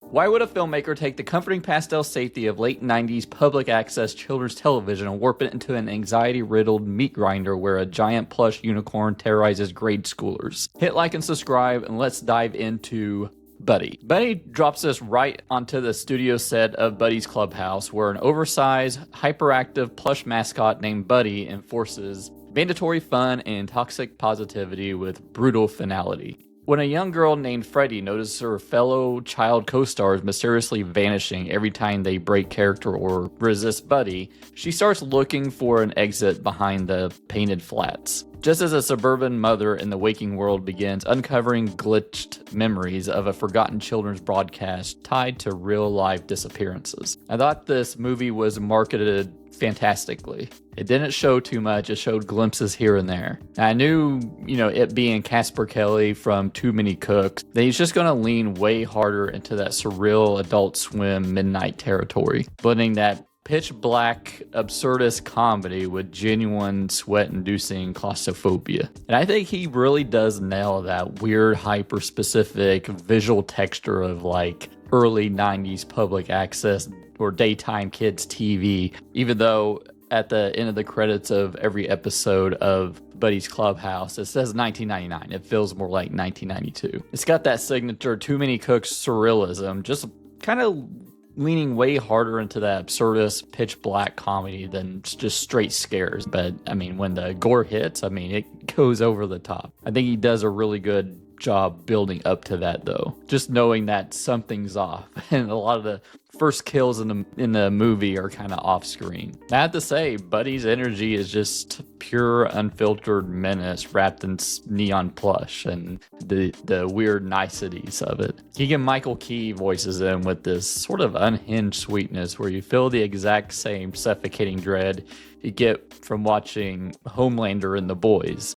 Why would a filmmaker take the comforting pastel safety of late 90s public access children's television and warp it into an anxiety-riddled meat grinder where a giant plush unicorn terrorizes grade schoolers? Hit like and subscribe, and let's dive into Buddy. Buddy drops us right onto the studio set of Buddy's Clubhouse, where an oversized, hyperactive plush mascot named Buddy enforces mandatory fun and toxic positivity with brutal finality. When a young girl named Freddie notices her fellow child co-stars mysteriously vanishing every time they break character or resist Buddy, she starts looking for an exit behind the painted flats. Just as a suburban mother in the waking world begins uncovering glitched memories of a forgotten children's broadcast tied to real-life disappearances. I thought this movie was marketed fantastically. It didn't show too much, it showed glimpses here and there. And I knew, it being Casper Kelly from Too Many Cooks, that he's just gonna lean way harder into that surreal Adult Swim midnight territory, blending that pitch black absurdist comedy with genuine sweat-inducing claustrophobia. And I think he really does nail that weird, hyper-specific visual texture of like early 90s public access or daytime kids TV, even though at the end of the credits of every episode of Buddy's Clubhouse, it says 1999. It feels more like 1992. It's got that signature Too Many Cooks surrealism, just kind of leaning way harder into that absurdist pitch black comedy than just straight scares. But I mean, when the gore hits, it goes over the top. I think he does a really good job building up to that, though, just knowing that something's off. And a lot of the first kills in the movie are kind of off screen. I have to say, Buddy's energy is just pure unfiltered menace wrapped in neon plush and the weird niceties of it. Keegan-Michael Key voices him with this sort of unhinged sweetness where you feel the exact same suffocating dread you get from watching Homelander and The Boys.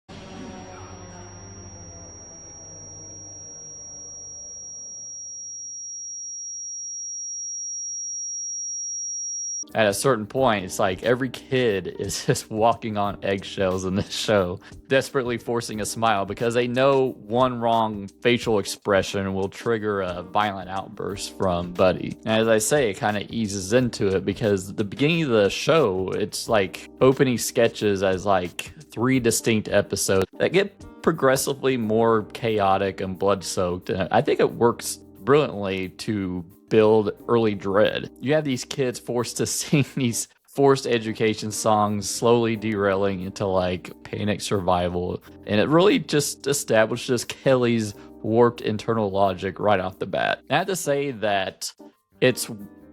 At a certain point, it's like every kid is just walking on eggshells in this show, desperately forcing a smile because they know one wrong facial expression will trigger a violent outburst from Buddy. And as I say, it kind of eases into it because the beginning of the show, it's like opening sketches as like 3 distinct episodes that get progressively more chaotic and blood-soaked. And I think it works brilliantly to build early dread. You have these kids forced to sing these forced education songs, slowly derailing into like panic survival, and it really just establishes Kelly's warped internal logic right off the bat. I have to say that it's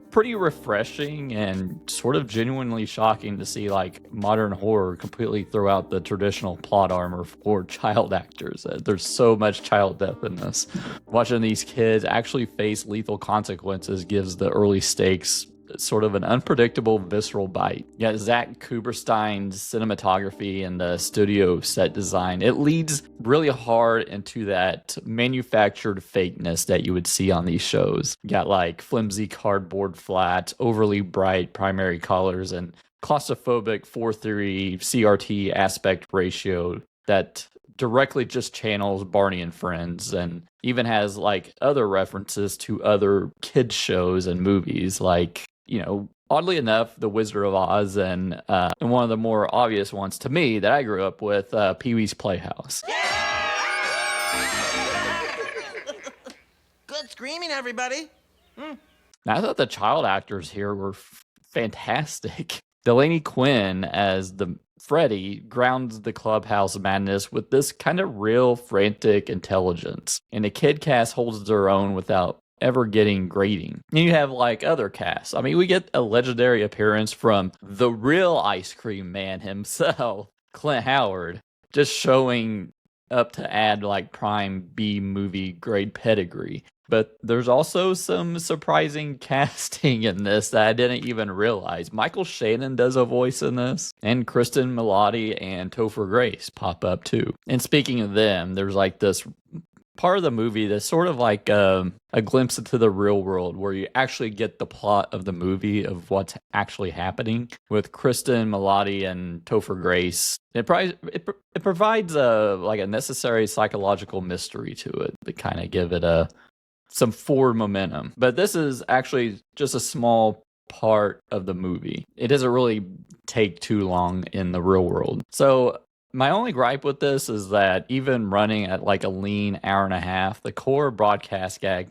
pretty refreshing and sort of genuinely shocking to see like modern horror completely throw out the traditional plot armor for child actors. There's so much child death in this. Watching these kids actually face lethal consequences gives the early stakes sort of an unpredictable visceral bite. Yeah, Zach Kuberstein's cinematography and the studio set design, it leads really hard into that manufactured fakeness that you would see on these shows. You got like flimsy cardboard flats, overly bright primary colors, and claustrophobic 4:3 CRT aspect ratio that directly just channels Barney and Friends, and even has like other references to other kids shows and movies, like, oddly enough, The Wizard of Oz, and one of the more obvious ones to me that I grew up with, Pee-wee's Playhouse. Good screaming, everybody. I thought the child actors here were fantastic. Delaney Quinn as the Freddie grounds the clubhouse madness with this kind of real frantic intelligence, and the kid cast holds their own without ever getting grating. And you have like other casts. We get a legendary appearance from the real ice cream man himself, Clint Howard, just showing up to add like prime B movie grade pedigree. But there's also some surprising casting in this that I didn't even realize. Michael Shannon does a voice in this, and Cristin, Milioti, and Topher Grace pop up too. And speaking of them, there's like this part of the movie that's sort of like a glimpse into the real world where you actually get the plot of the movie of what's actually happening with Cristin, Milioti, and Topher Grace. It provides a necessary psychological mystery to it to kind of give it a some forward momentum. But this is actually just a small part of the movie. It doesn't really take too long in the real world. So my only gripe with this is that even running at like a lean hour and a half, the core broadcast gag,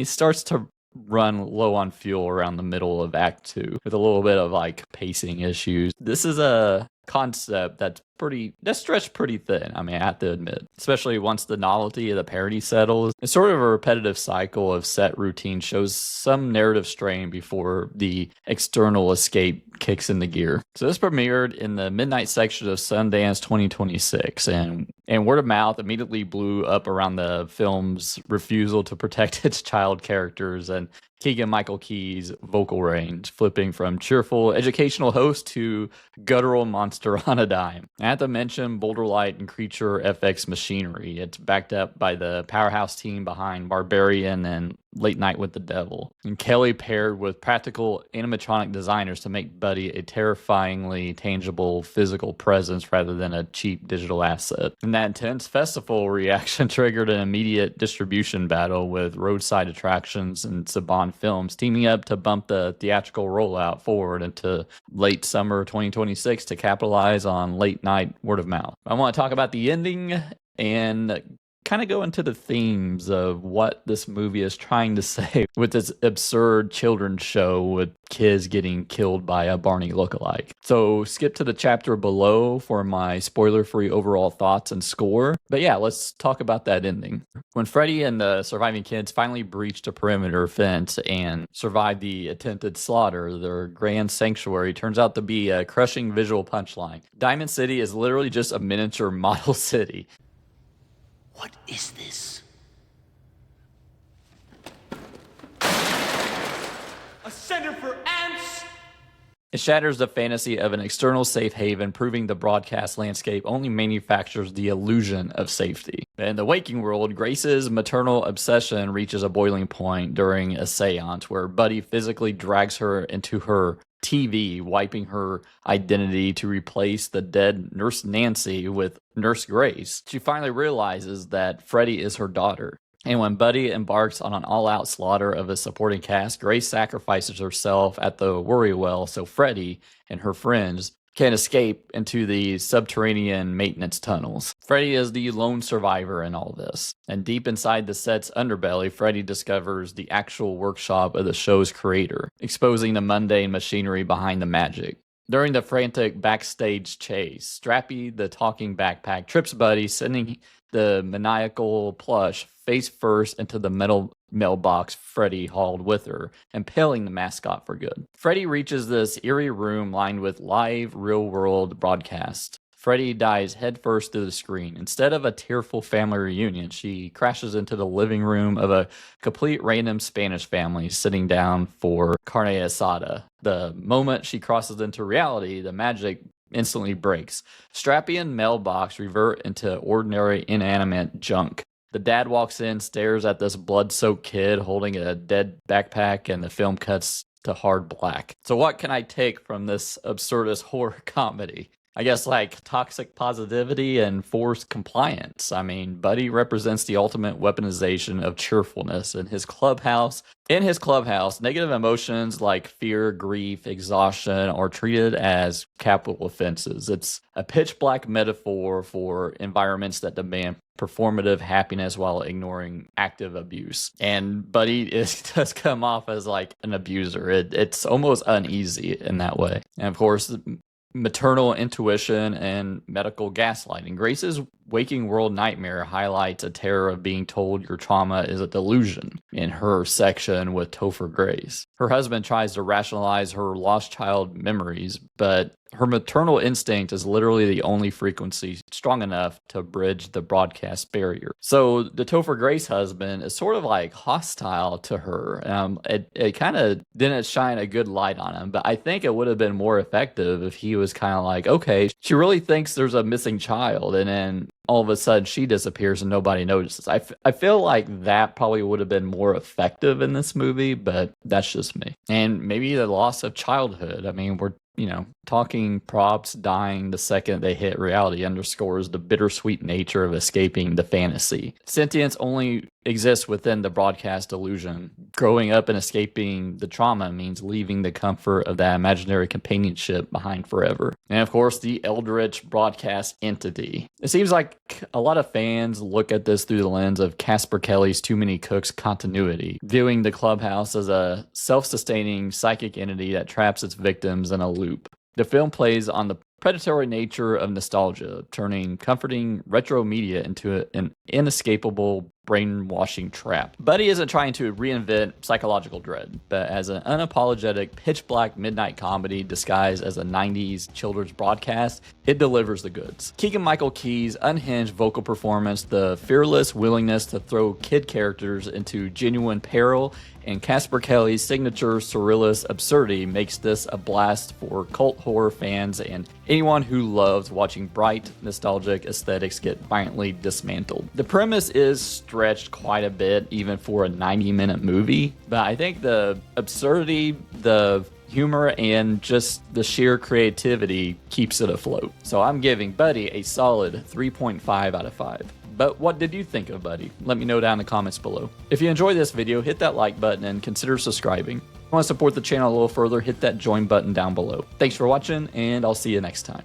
starts to run low on fuel around the middle of Act 2 with a little bit of like pacing issues. This is a concept that's stretched pretty thin, I have to admit, especially once the novelty of the parody settles. It's sort of a repetitive cycle of set routine shows some narrative strain before the external escape kicks into gear. So this premiered in the midnight section of Sundance 2026, and word of mouth immediately blew up around the film's refusal to protect its child characters and Keegan-Michael Key's vocal range, flipping from cheerful educational host to guttural monster on a dime. I have to mention Boulder Light and Creature FX machinery. It's backed up by the powerhouse team behind Barbarian and Late Night with the Devil, and Kelly paired with practical animatronic designers to make Buddy a terrifyingly tangible physical presence rather than a cheap digital asset. And that intense festival reaction triggered an immediate distribution battle with Roadside Attractions and Saban Films teaming up to bump the theatrical rollout forward into late summer 2026 to capitalize on late night word of mouth. I want to talk about the ending and kind of go into the themes of what this movie is trying to say with this absurd children's show with kids getting killed by a Barney lookalike. So skip to the chapter below for my spoiler-free overall thoughts and score. But yeah, let's talk about that ending. When Freddy and the surviving kids finally breached a perimeter fence and survived the attempted slaughter, their grand sanctuary turns out to be a crushing visual punchline. Diamond City is literally just a miniature model city. What is this? A center for ants? It shatters the fantasy of an external safe haven, proving the broadcast landscape only manufactures the illusion of safety. In the waking world, Grace's maternal obsession reaches a boiling point during a seance where Buddy physically drags her into her TV, wiping her identity to replace the dead Nurse Nancy with Nurse Grace. She finally realizes that Freddy is her daughter. And when Buddy embarks on an all-out slaughter of his supporting cast, Grace sacrifices herself at the worry well so Freddy and her friends can escape into the subterranean maintenance tunnels. Freddy is the lone survivor in all this. And deep inside the set's underbelly, Freddy discovers the actual workshop of the show's creator, exposing the mundane machinery behind the magic. During the frantic backstage chase, Strappy, the talking backpack, trips Buddy, sending the maniacal plush face first into the metal mailbox Freddy hauled with her, impaling the mascot for good. Freddy reaches this eerie room lined with live, real-world broadcast. Freddy dives headfirst through the screen. Instead of a tearful family reunion, she crashes into the living room of a complete random Spanish family sitting down for carne asada. The moment she crosses into reality, the magic instantly breaks. Strappy and mailbox revert into ordinary inanimate junk. The dad walks in, stares at this blood-soaked kid holding a dead backpack, and the film cuts to hard black. So what can I take from this absurdist horror comedy? I guess like toxic positivity and forced compliance. Buddy represents the ultimate weaponization of cheerfulness in his clubhouse. In his clubhouse, negative emotions like fear, grief, exhaustion are treated as capital offenses. It's a pitch black metaphor for environments that demand performative happiness while ignoring active abuse. And Buddy does come off as like an abuser. It's almost uneasy in that way. And of course, maternal intuition and medical gaslighting. Grace's waking world nightmare highlights a terror of being told your trauma is a delusion in her section with Topher Grace. Her husband tries to rationalize her lost child memories, but her maternal instinct is literally the only frequency strong enough to bridge the broadcast barrier. So the Topher Grace husband is sort of like hostile to her. It kind of didn't shine a good light on him, but I think it would have been more effective if he was kind of like, okay, she really thinks there's a missing child, and then all of a sudden she disappears and nobody notices. I feel like that probably would have been more effective in this movie, but that's just me. And maybe the loss of childhood. We're talking props dying the second they hit reality underscores the bittersweet nature of escaping the fantasy. Sentience only exists within the broadcast illusion. Growing up and escaping the trauma means leaving the comfort of that imaginary companionship behind forever. And of course, the eldritch broadcast entity. It seems like a lot of fans look at this through the lens of Casper Kelly's Too Many Cooks continuity, viewing the clubhouse as a self-sustaining psychic entity that traps its victims in a loop. The film plays on the predatory nature of nostalgia, turning comforting retro media into an inescapable brainwashing trap. Buddy isn't trying to reinvent psychological dread, but as an unapologetic pitch-black midnight comedy disguised as a 90s children's broadcast, it delivers the goods. Keegan-Michael Key's unhinged vocal performance, the fearless willingness to throw kid characters into genuine peril, and Casper Kelly's signature surrealist absurdity makes this a blast for cult horror fans and anyone who loves watching bright, nostalgic aesthetics get violently dismantled. The premise is stretched quite a bit, even for a 90-minute movie, but I think the absurdity, the humor, and just the sheer creativity keeps it afloat. So I'm giving Buddy a solid 3.5 out of 5. But what did you think of Buddy? Let me know down in the comments below. If you enjoyed this video, hit that like button and consider subscribing. If you want to support the channel a little further, hit that join button down below. Thanks for watching, and I'll see you next time.